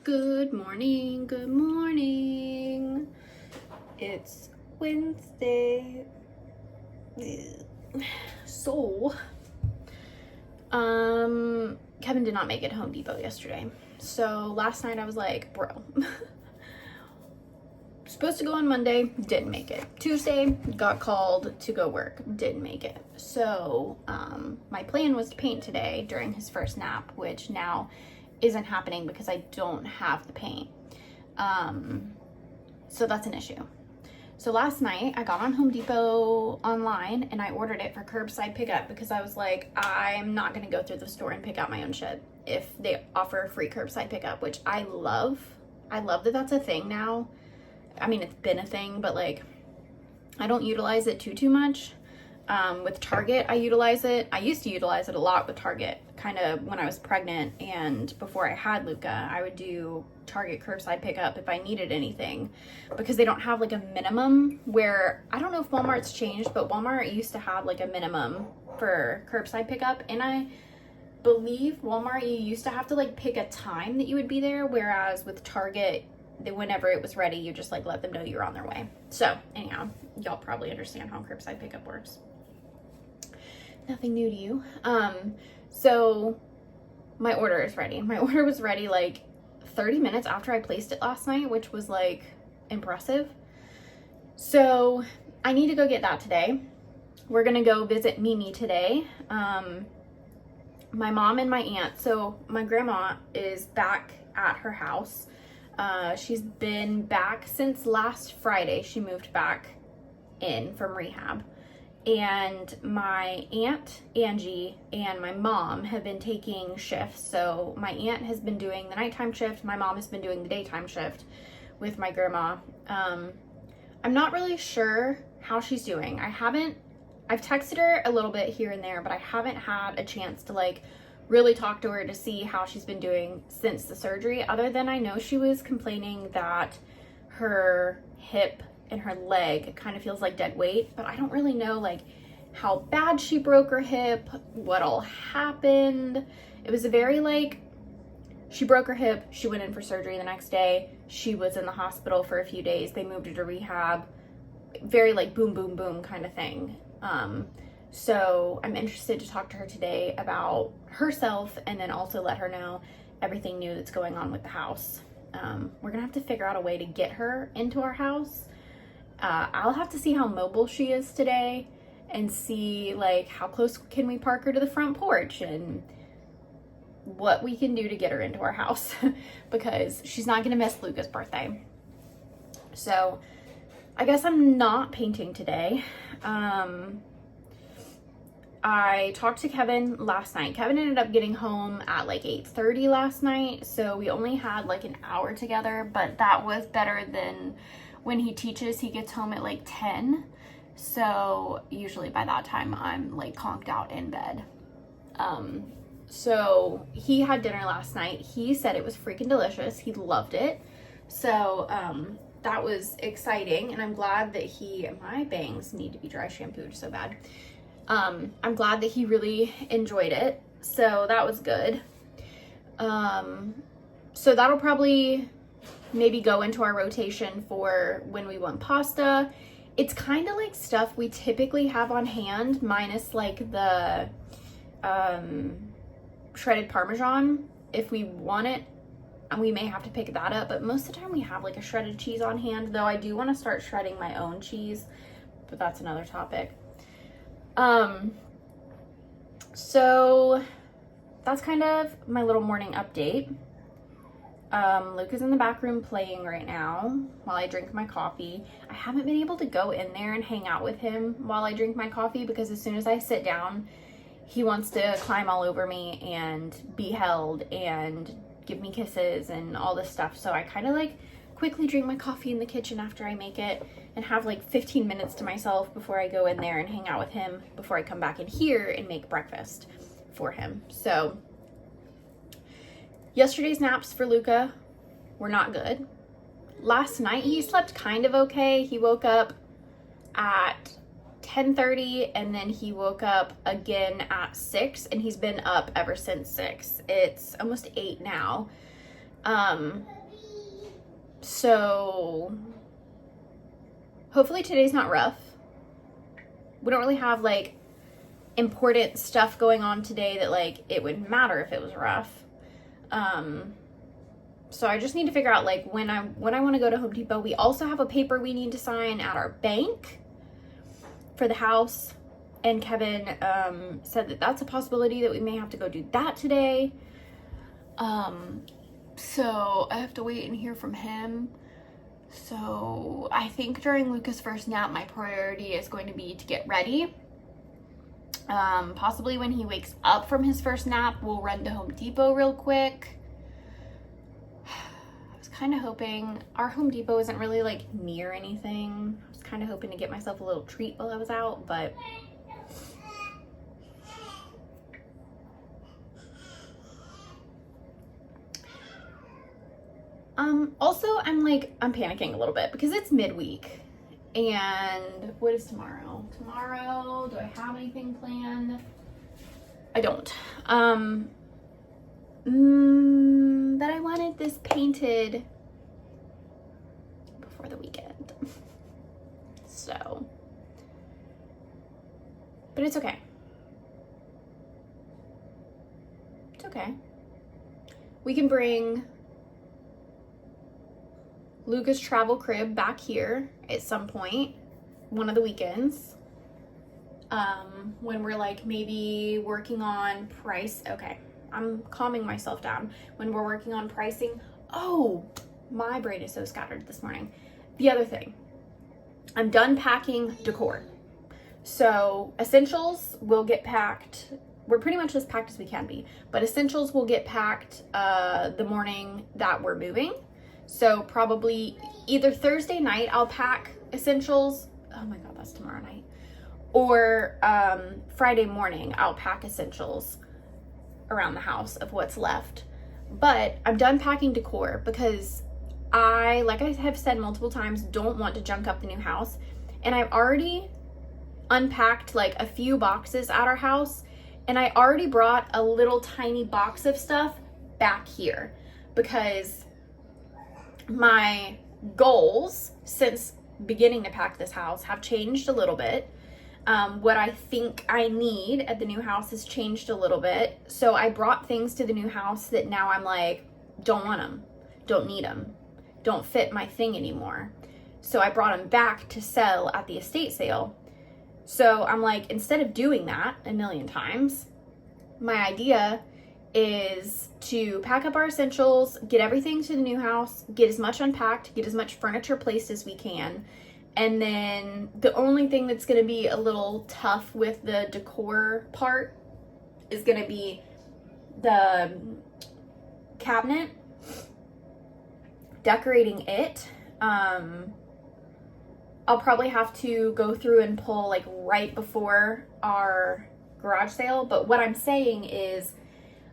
Good morning, good morning. It's Wednesday. So, Kevin did not make it to Home Depot yesterday. So last night I was like, bro, supposed to go on Monday, didn't make it. Tuesday, got called to go work, didn't make it. So, my plan was to paint today during his first nap, which now isn't happening because I don't have the paint. So that's an issue. So last night I got on Home Depot online and I ordered it for curbside pickup because I was like, I'm not going to go through the store and pick out my own shit if they offer free curbside pickup, which I love. I love that that's a thing now. I mean, it's been a thing, but like, I don't utilize it too much. With Target, I utilize it. I used to utilize it a lot with Target, kind of when I was pregnant and before I had Luca. I would do Target curbside pickup if I needed anything because they don't have like a minimum where, I don't know if Walmart's changed, but Walmart used to have like a minimum for curbside pickup. And I believe Walmart, you used to have to like pick a time that you would be there. Whereas with Target, whenever it was ready, you just like let them know you're on their way. So anyhow, y'all probably understand how curbside pickup works. Nothing new to you. So my order is ready. My order was ready like 30 minutes after I placed it last night, which was like impressive. So I need to go get that today. We're gonna go visit Mimi today. My mom and my aunt. So my grandma is back at her house. She's been back since last Friday. She moved back in from rehab. And my aunt, Angie, and my mom have been taking shifts. So my aunt has been doing the nighttime shift. My mom has been doing the daytime shift with my grandma. I'm not really sure how she's doing. I've texted her a little bit here and there, but I haven't had a chance to like really talk to her to see how she's been doing since the surgery, other than I know she was complaining that her hip and her leg kind of feels like dead weight, but I don't really know like how bad she broke her hip, what all happened. It was a very like, she broke her hip, she went in for surgery the next day, she was in the hospital for a few days, they moved her to rehab, very like boom, boom, boom kind of thing. So I'm interested to talk to her today about herself and then also let her know everything new that's going on with the house. We're gonna have to figure out a way to get her into our house. I'll have to see how mobile she is today and see like how close can we park her to the front porch and what we can do to get her into our house because she's not gonna miss Luca's birthday. So I guess I'm not painting today. I talked to Kevin last night. Kevin ended up getting home at like 8:30 last night, so we only had like an hour together, but that was better than when he teaches. He gets home at like 10, so usually by that time I'm like conked out in bed. So he had dinner last night. He said it was freaking delicious. He loved it. So that was exciting, and I'm glad that my bangs need to be dry shampooed so bad. I'm glad that he really enjoyed it. So that was good. So that'll probably maybe go into our rotation for when we want pasta. It's kind of like stuff we typically have on hand, minus like the shredded Parmesan. If we want it, and we may have to pick that up, but most of the time we have like a shredded cheese on hand, though I do want to start shredding my own cheese, but that's another topic. So that's kind of my little morning update. Luke is in the back room playing right now while I drink my coffee. I haven't been able to go in there and hang out with him while I drink my coffee because as soon as I sit down, he wants to climb all over me and be held and give me kisses and all this stuff. So I kind of like quickly drink my coffee in the kitchen after I make it and have like 15 minutes to myself before I go in there and hang out with him before I come back in here and make breakfast for him. So yesterday's naps for Luca were not good. Last night he slept kind of okay. He woke up at 10:30 and then he woke up again at 6 and he's been up ever since 6. It's almost 8 now. So hopefully today's not rough. We don't really have like important stuff going on today that like it would matter if it was rough. So I just need to figure out like when I want to go to Home Depot. We also have a paper we need to sign at our bank for the house, and Kevin said that that's a possibility that we may have to go do that today. So I have to wait and hear from him. So I think during Luca's first nap, my priority is going to be to get ready. Possibly when he wakes up from his first nap, we'll run to Home Depot real quick. I was kind of hoping, our Home Depot isn't really like near anything. I was kind of hoping to get myself a little treat while I was out, but also I'm panicking a little bit because it's midweek. And what is tomorrow? Tomorrow, do I have anything planned? I don't. But I wanted this painted before the weekend. So, but it's okay. It's okay. We can bring Luca's travel crib back here at some point, one of the weekends, when we're like maybe working on price. Okay, I'm calming myself down. When we're working on pricing. Oh, my brain is so scattered this morning. The other thing, I'm done packing decor. So essentials will get packed. We're pretty much as packed as we can be, but essentials will get packed the morning that we're moving. So probably either Thursday night I'll pack essentials. Oh my God, that's tomorrow night. Or Friday morning I'll pack essentials around the house of what's left. But I'm done packing decor because I, like I have said multiple times, don't want to junk up the new house. And I've already unpacked like a few boxes at our house. And I already brought a little tiny box of stuff back here because my goals since beginning to pack this house have changed a little bit. What I think I need at the new house has changed a little bit. So I brought things to the new house that now I'm like, don't want them, don't need them, don't fit my thing anymore. So I brought them back to sell at the estate sale. So I'm like, instead of doing that a million times, my idea is to pack up our essentials, get everything to the new house, get as much unpacked, get as much furniture placed as we can. And then the only thing that's going to be a little tough with the decor part is going to be the cabinet, decorating it. I'll probably have to go through and pull like right before our garage sale. But what I'm saying is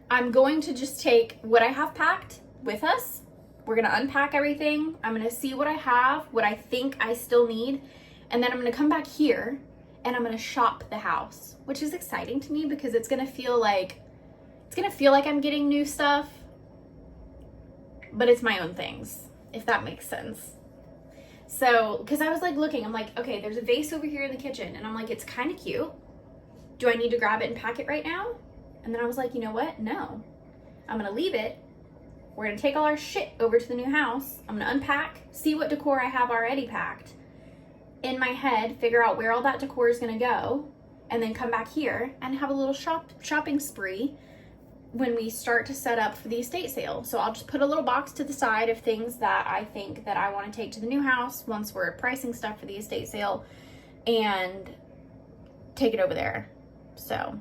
I'm going to just take what I have packed with us. We're going to unpack everything. I'm going to see what I have, what I think I still need. And then I'm going to come back here and I'm going to shop the house, which is exciting to me because it's going to feel like I'm getting new stuff, but it's my own things, if that makes sense. So, because I was like looking, I'm like, okay, there's a vase over here in the kitchen. And I'm like, it's kind of cute. Do I need to grab it and pack it right now? And then I was like, you know what? No. I'm going to leave it. We're going to take all our shit over to the new house. I'm going to unpack, see what decor I have already packed. In my head, figure out where all that decor is going to go. And then come back here and have a little shopping spree when we start to set up for the estate sale. So I'll just put a little box to the side of things that I think that I want to take to the new house once we're pricing stuff for the estate sale and take it over there. So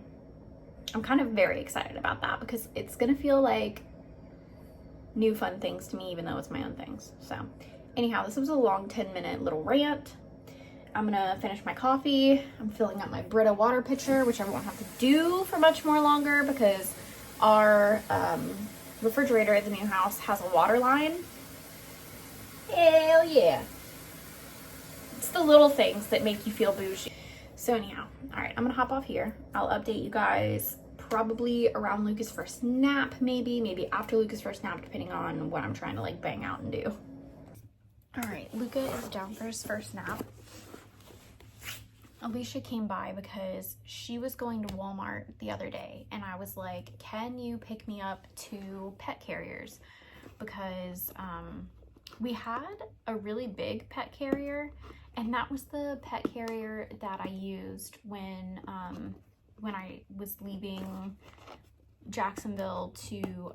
I'm kind of very excited about that because it's going to feel like new fun things to me, even though it's my own things. So anyhow, this was a long 10-minute little rant. I'm gonna finish my coffee. I'm filling up my Brita water pitcher, which I won't have to do for much more longer because our refrigerator at the new house has a water line. Hell yeah. It's the little things that make you feel bougie. So anyhow, all right, I'm gonna hop off here. I'll update you guys probably around Luca's first nap, maybe after Luca's first nap, depending on what I'm trying to like bang out and do. All right, Luca is down for his first nap. Alicia came by because she was going to Walmart the other day, and I was like, can you pick me up 2 pet carriers? Because we had a really big pet carrier, and that was the pet carrier that I used when I was leaving Jacksonville to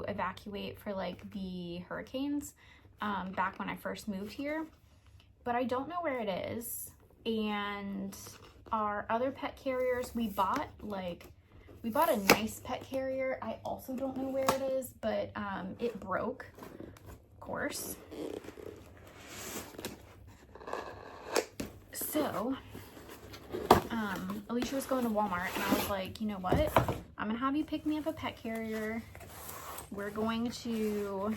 evacuate for like the hurricanes back when I first moved here. But I don't know where it is. And our other pet carriers, we bought a nice pet carrier. I also don't know where it is, but it broke, of course. So Alicia was going to Walmart, and I was like, you know what? I'm gonna have you pick me up a pet carrier. We're going to,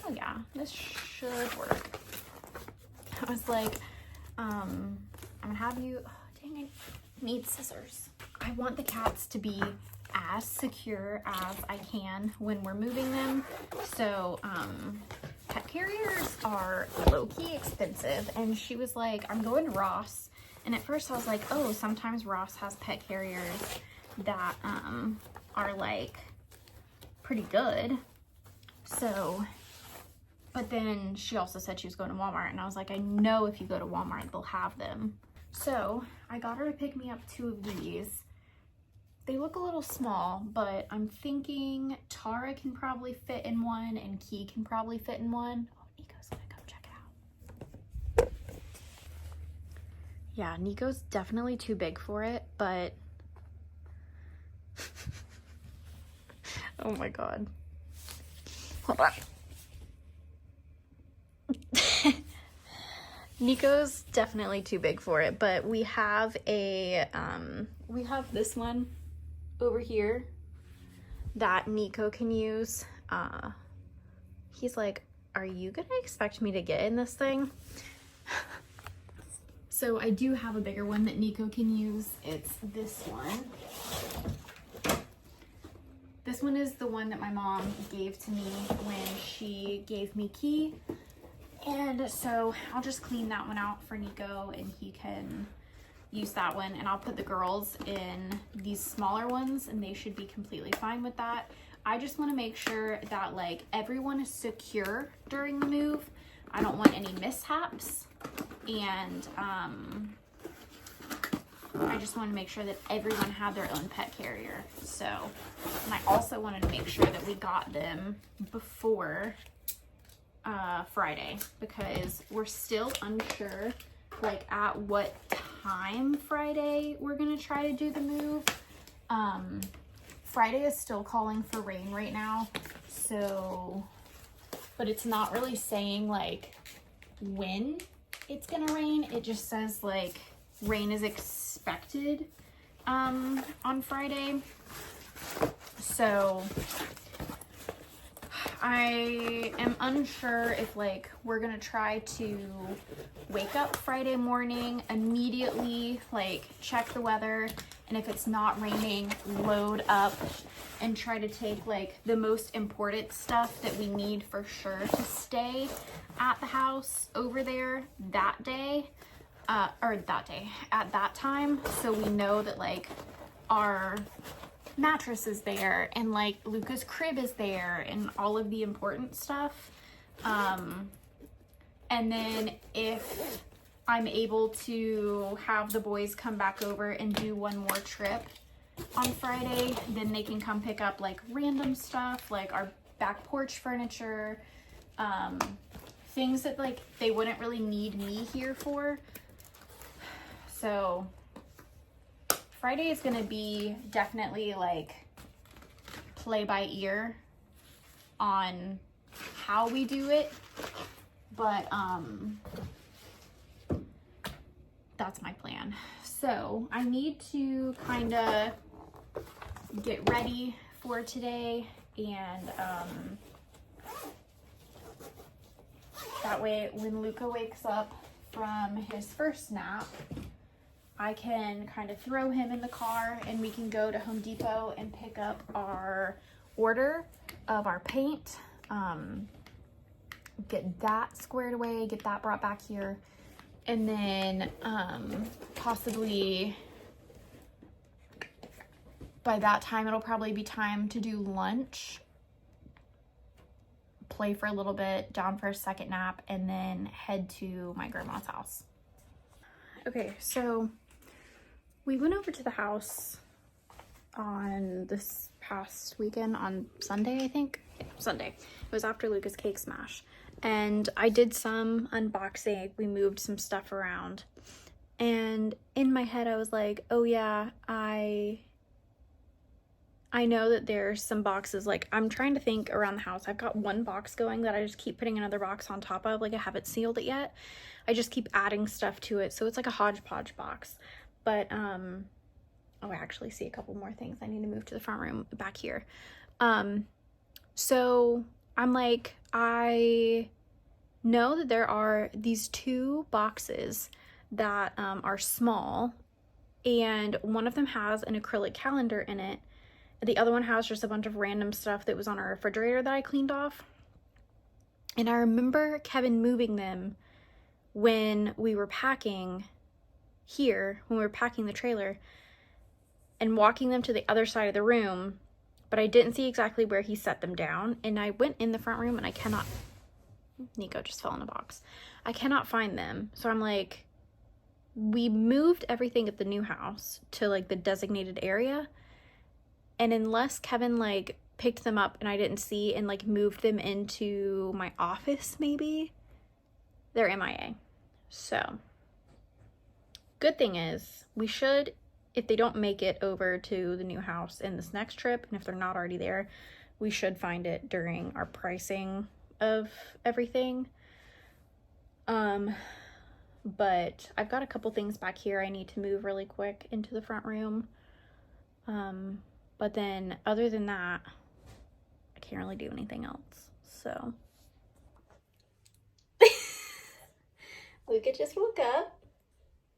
oh yeah, this should work. I was like, I'm gonna have you, oh, dang, I need scissors. I want the cats to be as secure as I can when we're moving them. So, pet carriers are low-key expensive. And she was like, I'm going to Ross. And at first I was like, oh, sometimes Ross has pet carriers that, are like pretty good. So, but then she also said she was going to Walmart, and I was like, I know if you go to Walmart, they'll have them. So I got her to pick me up 2 of these. They look a little small, but I'm thinking Tara can probably fit in one, and Key can probably fit in one. Oh, Nico's gonna come check it out. Yeah, Nico's definitely too big for it, but oh my God. Hold on. Nico's definitely too big for it, but we have a, we have this one over here that Nico can use. He's like, are you gonna expect me to get in this thing? So I do have a bigger one that Nico can use. It's this one. This one is the one that my mom gave to me when she gave me Key. And so I'll just clean that one out for Nico, and he can use that one. And I'll put the girls in these smaller ones, and they should be completely fine with that. I just want to make sure that like everyone is secure during the move. I don't want any mishaps. And I just want to make sure that everyone had their own pet carrier. So, and I also wanted to make sure that we got them before Friday, because we're still unsure like at what time Friday we're gonna try to do the move. Friday is still calling for rain right now, so, but it's not really saying like when it's gonna rain. It just says like rain is expected on Friday. So I am unsure if like we're gonna try to wake up Friday morning, immediately like check the weather, and if it's not raining, load up and try to take like the most important stuff that we need for sure to stay at the house over there that day, at that time, so we know that like our mattress is there and like Luca's crib is there and all of the important stuff. And then if I'm able to have the boys come back over and do one more trip on Friday, then they can come pick up like random stuff, like our back porch furniture, things that like they wouldn't really need me here for. So Friday is going to be definitely like play by ear on how we do it, but that's my plan. So I need to kind of get ready for today, and that way when Luca wakes up from his first nap, I can kind of throw him in the car and we can go to Home Depot and pick up our order of our paint. Get that squared away, get that brought back here. And then possibly by that time, it'll probably be time to do lunch, play for a little bit, down for a second nap, and then head to my grandma's house. Okay, so we went over to the house on this past weekend on Sunday, I think. Yeah, Sunday. It was after Lucas Cake Smash. And I did some unboxing. We moved some stuff around. And in my head, I was like, oh yeah, I know that there's some boxes. Like, I'm trying to think around the house. I've got one box going that I just keep putting another box on top of. Like, I haven't sealed it yet. I just keep adding stuff to it. So it's like a hodgepodge box. But, oh, I actually see a couple more things. I need to move to the front room back here. So I'm like, I know that there are these two boxes that are small, and one of them has an acrylic calendar in it. The other one has just a bunch of random stuff that was on our refrigerator that I cleaned off. And I remember Kevin moving them when we were packing here, when we were packing the trailer, and walking them to the other side of the room, but I didn't see exactly where he set them down. And I went in the front room and I cannot, Nico just fell in a box. I cannot find them. So I'm like, we moved everything at the new house to like the designated area. And unless Kevin like picked them up and I didn't see and like moved them into my office, maybe, they're MIA. So good thing is we should, if they don't make it over to the new house in this next trip, and if they're not already there, we should find it during our pricing of everything. But I've got a couple things back here I need to move really quick into the front room. But then other than that, I can't really do anything else. So Luca just woke up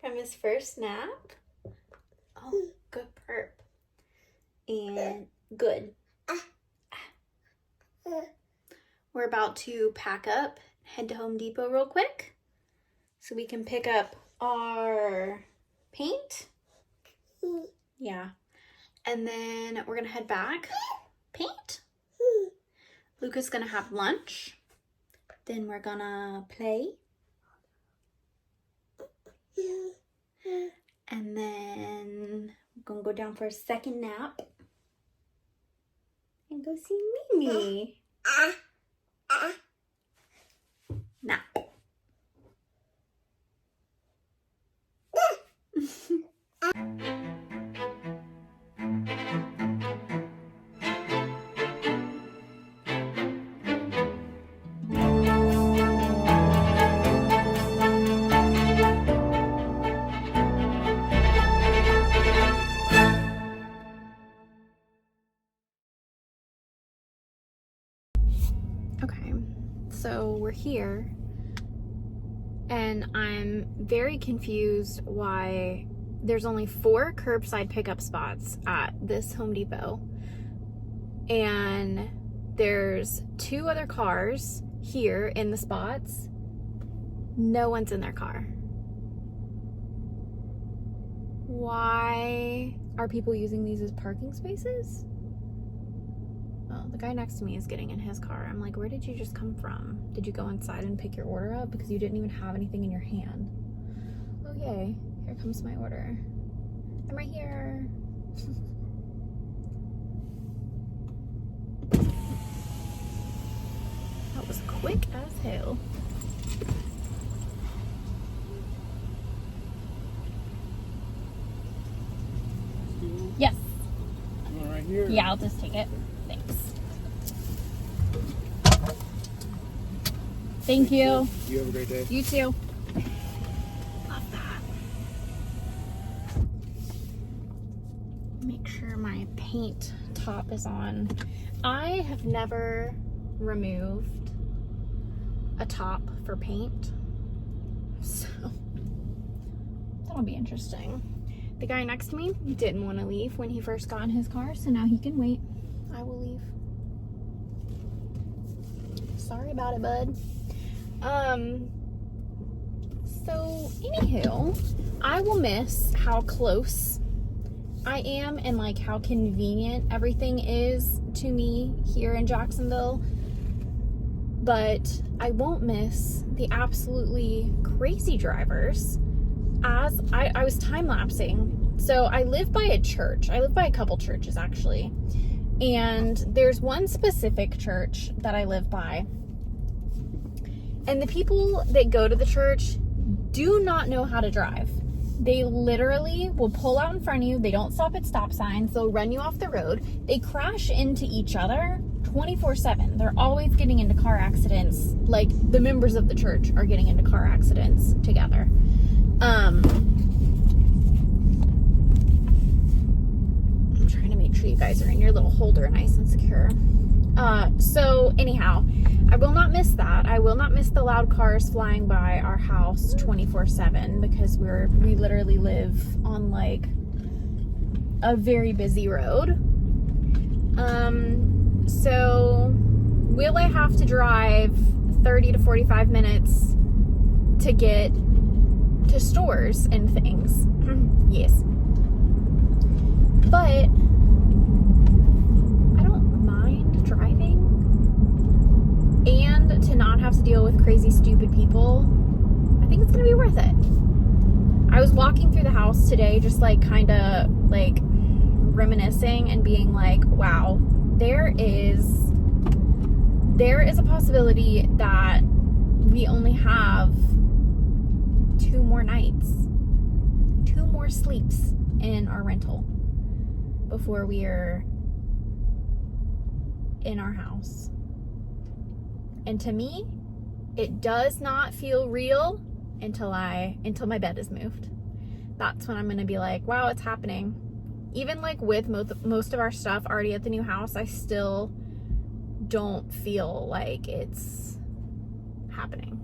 from his first nap. Oh, good burp. And good. We're about to pack up, head to Home Depot real quick so we can pick up our paint. Yeah. And then we're gonna head back. Paint. Luca's gonna have lunch. Then we're gonna play. And then I'm gonna go down for a second nap and go see Mimi. Nap. Okay, so we're here and I'm very confused why there's only 4 curbside pickup spots at this Home Depot, and there's 2 other cars here in the spots. No one's in their car. Why are people using these as parking spaces? Oh, the guy next to me is getting in his car. I'm like, where did you just come from? Did you go inside and pick your order up? Because you didn't even have anything in your hand. Oh, yay. Here comes my order. I'm right here. That was quick as hell. Yes. One right here. Yeah, I'll just take it. Thanks. Thank you. You have a great day. You too. Love that. Make sure my paint top is on. I have never removed a top for paint, so I That'll be interesting. The guy next to me didn't want to leave when he first got in his car, so now he can wait. I will leave. Sorry about it, bud. So anywho, I will miss how close I am and like how convenient everything is to me here in Jacksonville. But I won't miss the absolutely crazy drivers. As I was time-lapsing. So I live by a church. I live by a couple churches actually. And there's one specific church that I live by. And the people that go to the church do not know how to drive. They literally will pull out in front of you. They don't stop at stop signs. They'll run you off the road. They crash into each other 24/7. They're always getting into car accidents. Like the members of the church are getting into car accidents together. I'm trying to make sure you guys are in your little holder nice and secure. So anyhow, I will not miss that. I will not miss the loud cars flying by our house 24/7 because we literally live on like a very busy road. So will I have to drive 30 to 45 minutes to get to stores and things? Yes. But I don't mind driving, and to not have to deal with crazy stupid people, I think it's gonna be worth it. I was walking through the house today just like kind of like reminiscing and being like, wow, there is a possibility that we only have 2 more nights, 2 more sleeps in our rental before we are in our house. And to me, it does not feel real until my bed is moved. That's when I'm gonna be like, wow, it's happening. Even like with most of our stuff already at the new house, I still don't feel like it's happening.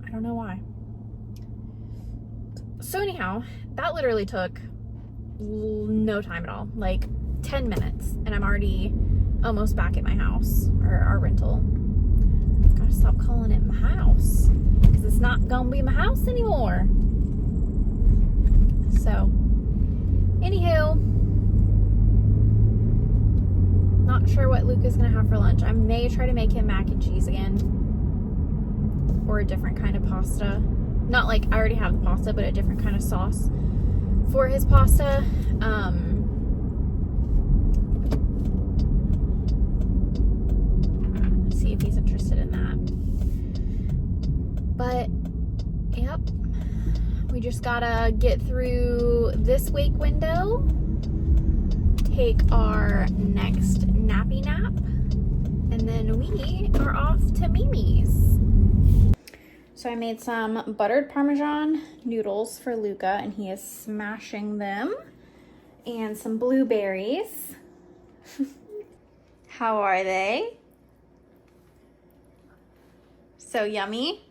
I don't know why. So anyhow, that literally took no time at all, like 10 minutes, and I'm already almost back at my house, or our rental. Gotta stop calling it my house, because it's not gonna be my house anymore. So, anywho, not sure what Luca's gonna have for lunch. I may try to make him mac and cheese again, or a different kind of pasta. Not like I already have the pasta, but a different kind of sauce for his pasta. See if he's interested in that. But yep, we just gotta get through this wake window, take our next nappy nap, and then we are off to Mimi's. So I made some buttered Parmesan noodles for Luca, and he is smashing them. And some blueberries. How are they? So yummy.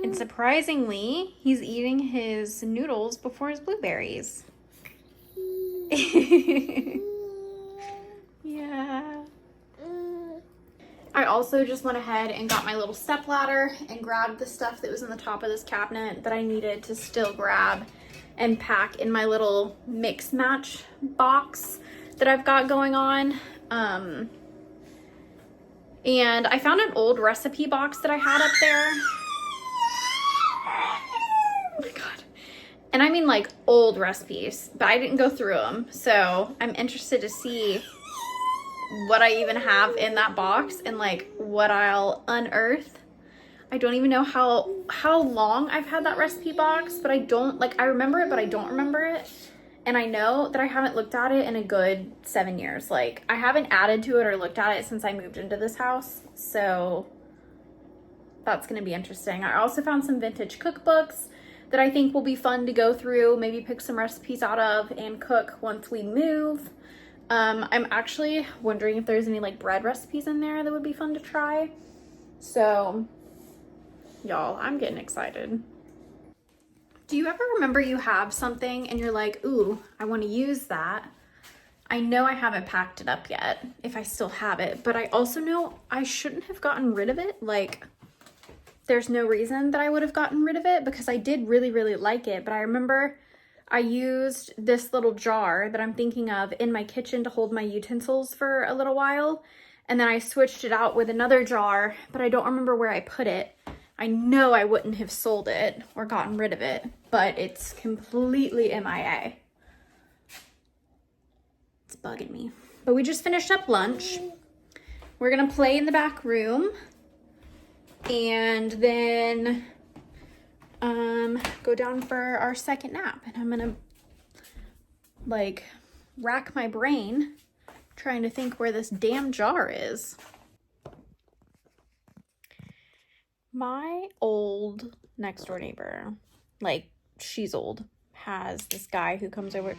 And surprisingly, he's eating his noodles before his blueberries. Yeah. I also just went ahead and got my little step ladder and grabbed the stuff that was in the top of this cabinet that I needed to still grab and pack in my little mix match box that I've got going on. And I found an old recipe box that I had up there. Oh my God. And I mean like old recipes, but I didn't go through them. So I'm interested to see what I even have in that box and like what I'll unearth. I don't even know how long I've had that recipe box, but I remember it, but I don't remember it. And I know that I haven't looked at it in a good 7 years. Like I haven't added to it or looked at it since I moved into this house. So that's going to be interesting. I also found some vintage cookbooks that I think will be fun to go through, maybe pick some recipes out of and cook once we move. I'm actually wondering if there's any like bread recipes in there that would be fun to try. So y'all, I'm getting excited. Do you ever remember you have something and you're like, ooh, I want to use that? I know I haven't packed it up yet, if I still have it, but I also know I shouldn't have gotten rid of it. Like, there's no reason that I would have gotten rid of it because I did really, really like it. But I remember I used this little jar that I'm thinking of in my kitchen to hold my utensils for a little while. And then I switched it out with another jar, but I don't remember where I put it. I know I wouldn't have sold it or gotten rid of it, but it's completely MIA. It's bugging me. But we just finished up lunch. We're gonna play in the back room and then go down for our second nap. And I'm gonna like rack my brain trying to think where this damn jar is. My old next door neighbor, like she's old, has this guy who comes over.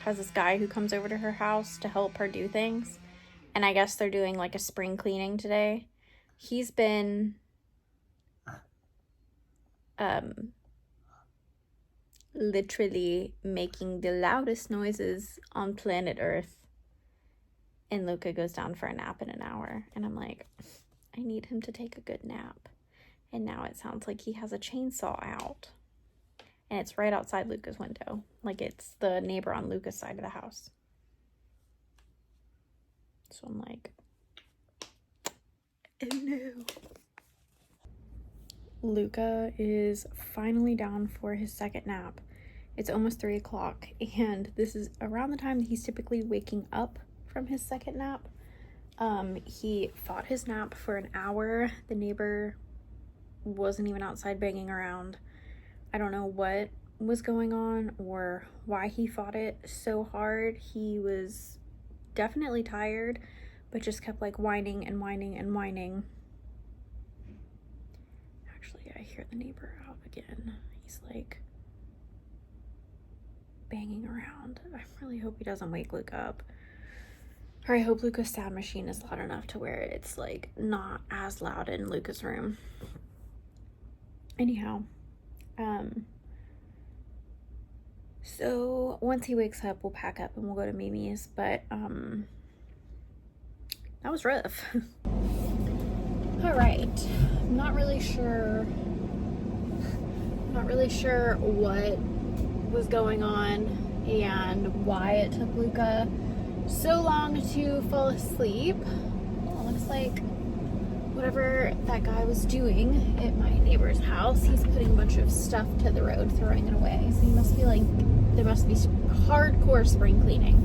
To her house to help her do things. And I guess they're doing like a spring cleaning today. He's been literally making the loudest noises on planet Earth. And Luca goes down for a nap in an hour. And I'm like, I need him to take a good nap. And now it sounds like he has a chainsaw out. And it's right outside Luca's window. Like it's the neighbor on Luca's side of the house. So I'm like, oh no. Luca is finally down for his second nap. It's almost 3 o'clock. And this is around the time that he's typically waking up from his second nap. He fought his nap for an hour. The neighbor wasn't even outside banging around. I don't know what was going on or why he fought it so hard. He was definitely tired, but just kept like whining and whining and whining. Actually, I hear the neighbor out again. He's like banging around. I really hope he doesn't wake Luca up. Or I hope Luca's sound machine is loud enough to where it's like not as loud in Luca's room. Anyhow, so once he wakes up, we'll pack up and we'll go to Mimi's, but that was rough. All right, I'm not really sure what was going on and why it took Luca so long to fall asleep. Well, it looks like whatever that guy was doing at my neighbor's house, he's putting a bunch of stuff to the road, throwing it away. So he must be like, there must be hardcore spring cleaning.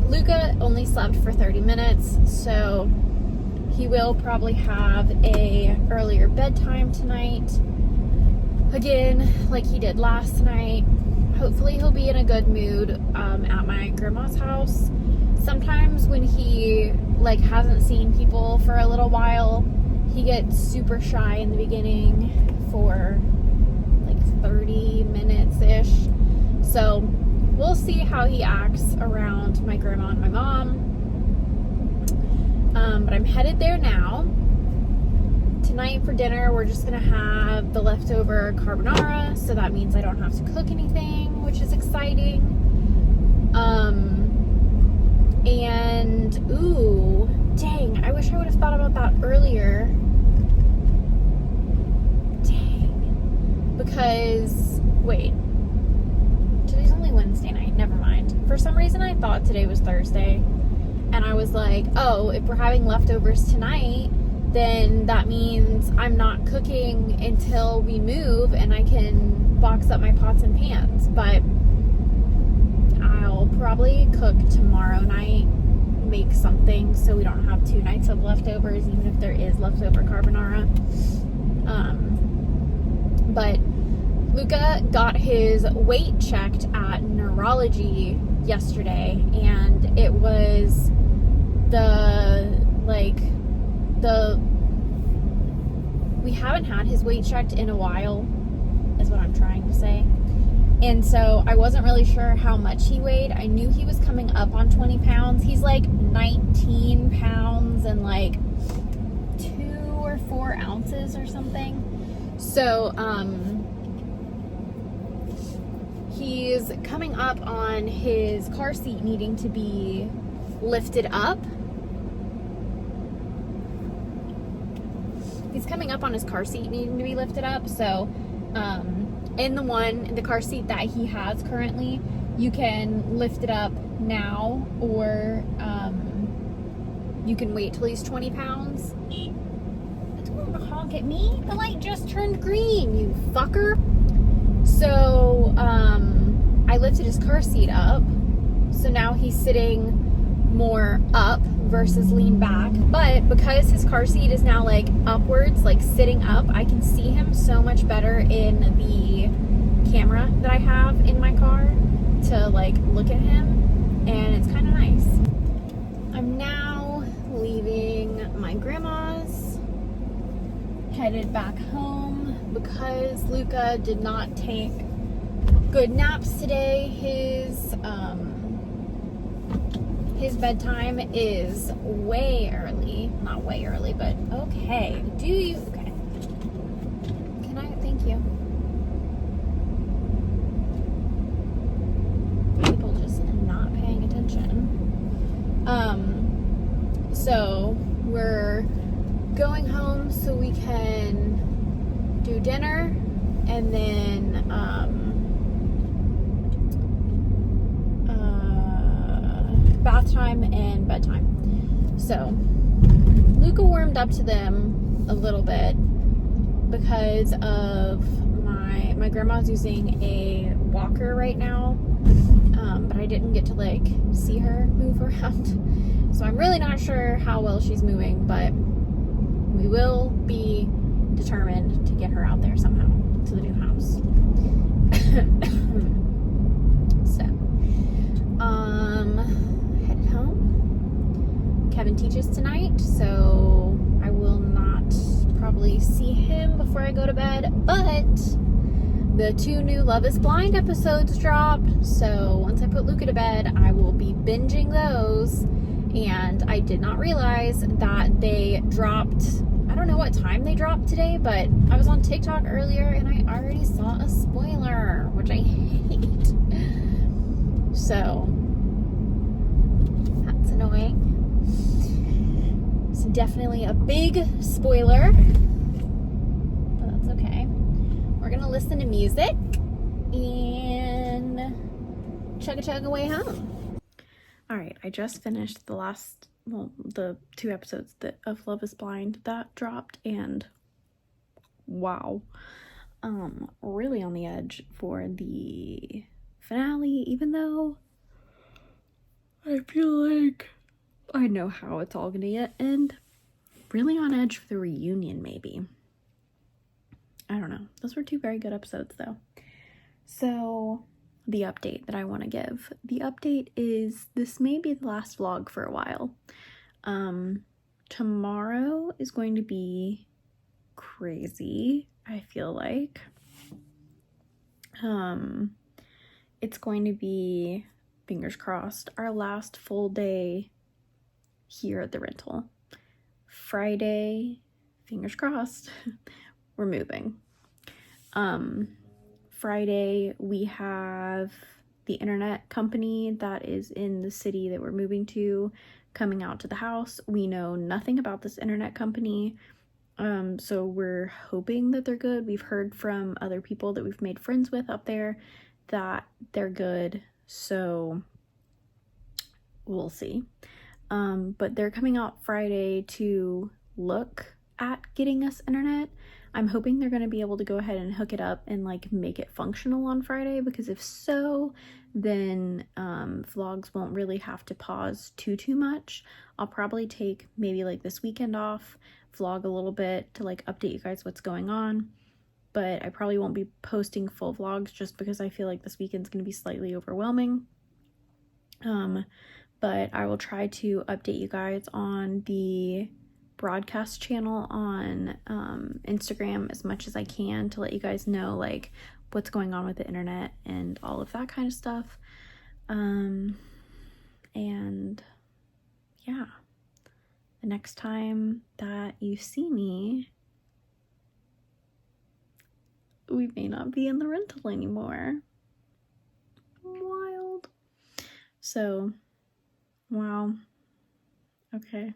Luca only slept for 30 minutes, so he will probably have a earlier bedtime tonight. Again, like he did last night. Hopefully he'll be in a good mood at my grandma's house. Sometimes when he like hasn't seen people for a little while, he gets super shy in the beginning for like 30 minutes ish. So we'll see how he acts around my grandma and my mom. But I'm headed there now. Tonight for dinner, we're just gonna have the leftover carbonara, so that means I don't have to cook anything, which is exciting. And ooh, dang, I wish I would have thought about that earlier. Dang. Because, wait, today's only Wednesday night, never mind. For some reason I thought today was Thursday, and I was like, oh, if we're having leftovers tonight, then that means I'm not cooking until we move and I can box up my pots and pans. But I'll probably cook tomorrow night, make something so we don't have 2 nights of leftovers, even if there is leftover carbonara. But Luca got his weight checked at neurology yesterday, and it was we haven't had his weight checked in a while, is what I'm trying to say. And so I wasn't really sure how much he weighed. I knew he was coming up on 20 pounds. He's like 19 pounds and like 2 or 4 ounces or something. So, he's coming up on his car seat needing to be lifted up. He's coming up on his car seat needing to be lifted up. So, in the car seat that he has currently, you can lift it up now, or you can wait till he's 20 pounds. Don't honk at me. The light just turned green, you fucker. So, I lifted his car seat up. So now he's sitting more up versus lean back. But because his car seat is now like upwards, like sitting up, I can see him so much better in the camera that I have in my car to like look at him, and it's kind of nice. I'm now leaving my grandma's, headed back home because Luca did not take good naps today. His bedtime is way early. Not way early, but okay. Okay. Can I? Thank you. People just not paying attention. So we're going home so we can do dinner, and then bath time and bedtime. So Luca warmed up to them a little bit because of my grandma's using a walker right now, but I didn't get to like see her move around, so I'm really not sure how well she's moving, but we will be determined to get her out there somehow to the new house. So headed home. Kevin teaches tonight, so I will not probably see him before I go to bed, but the 2 new Love is Blind episodes dropped, so once I put Luca to bed, I will be binging those. And I did not realize that they dropped, I don't know what time they dropped today, but I was on TikTok earlier and I already saw a spoiler, which I hate. So that's annoying. It's definitely a big spoiler, but that's okay. We're gonna listen to music and chug away home. All right, I just finished the 2 episodes of Love is Blind that dropped, and wow, really on the edge for the finale, even though I feel like I know how it's all gonna end. Really on edge for the reunion, maybe. I don't know. Those were 2 very good episodes, though. So the update that I want to give. The update is this may be the last vlog for a while. Tomorrow is going to be crazy, I feel like. It's going to be, fingers crossed, our last full day here at the rental. Friday, fingers crossed, we're moving. Friday, we have the internet company that is in the city that we're moving to coming out to the house. We know nothing about this internet company, so we're hoping that they're good. We've heard from other people that we've made friends with up there that they're good, so we'll see. But they're coming out Friday to look at getting us internet. I'm hoping they're going to be able to go ahead and hook it up and like make it functional on Friday, because if so, then vlogs won't really have to pause too much. I'll probably take maybe like this weekend off, vlog a little bit to like update you guys what's going on, but I probably won't be posting full vlogs just because I feel like this weekend's going to be slightly overwhelming. But I will try to update you guys on the broadcast channel on Instagram as much as I can to let you guys know like what's going on with the internet and all of that kind of stuff. And yeah, the next time that you see me, we may not be in the rental anymore. Wild. So, wow. Okay.